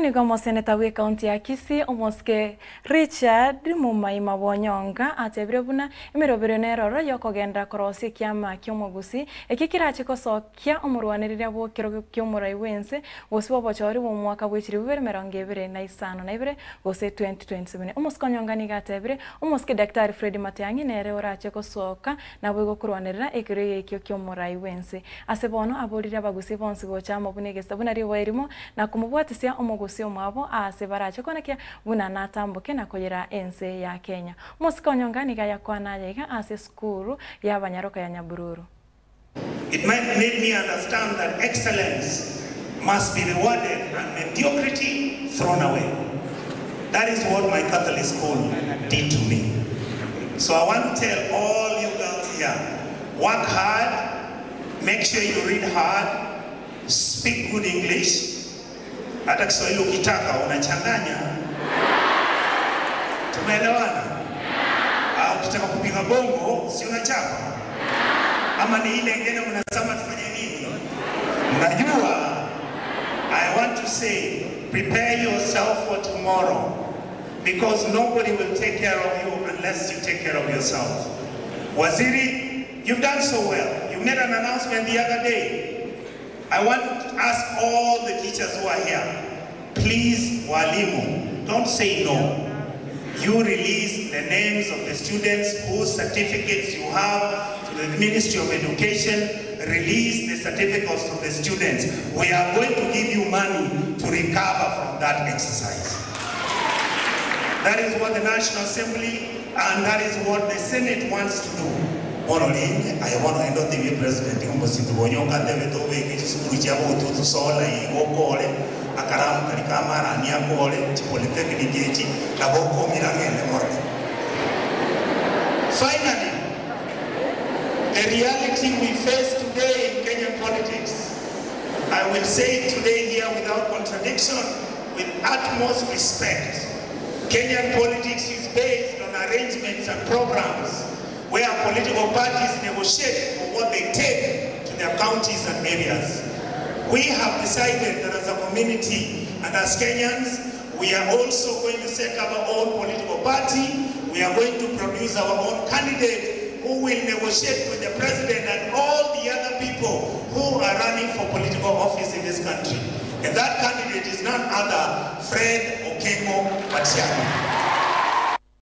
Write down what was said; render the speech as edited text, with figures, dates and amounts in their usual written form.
Ni kama seneta we county ya Kisii omoske Richard Mumai Mabonyonga atebire buna emirobere neroro yokogenda korosi kiama kyomogusi ekikirache kosokia omurwanirira bo kiro kyomurai wense gosibo bochori bo mwaka bwechiri 2025 na ibere gose 2027 omoskonyonga ni gatebire omoske Dr. Fred Matiang'i nere orache kosoka na bwo kurwanirira ekire ekyo kyomurai wense asebono aborira bagusi bonse gochama bunegesta buna ribo erimo na kumubwatisia omogusi omwabo ase barache konekia buna natambuke na koyera ense ya Kenya moskonyonga ni gaya kwana yega ase skuru ya banyaroka ya Nyabururu. It might make me understand that excellence must be rewarded and mediocrity thrown away. That is what my Catholic school did to me. So I want to tell all you girls here, work hard, make sure you read hard, speak good English. Hata Kiswahili ukitaka unachanganya. Tumeelewana? Ukitaka kupiga bongo si unachapa. Ama ni ile ingine mnasema tufanye nini? Mnajua, I want to say, prepare yourself for tomorrow, because nobody will take care of you unless you take care of yourself. Waziri, you've done so well. You made an announcement the other day. I want to ask all the teachers who are here, please, walimu, don't say no. You release the names of the students whose certificates you have to the Ministry of Education. Release the certificates of the students. We are going to give you money to recover from that exercise. That is what the National Assembly and that is what the Senate wants to do. Monoling, I want to end up the president. Bonyoka David Ove, Sukurichabo to Sola, Okole, Akaram, Karikamara, Niakole, Polytechnic, Naboko Mirangel, Morgan. Finally, the reality we face today in Kenyan politics, I will say it today here without contradiction, with utmost respect. Kenyan politics is based on arrangements and programs where political parties negotiate for what they take to their counties and areas. We have decided that as a community and as Kenyans, we are also going to set up our own political party. We are going to produce our own candidate who will negotiate with the president and all the other people who are running for political office in this country. And that candidate is none other Fred Okengo Matiang'i.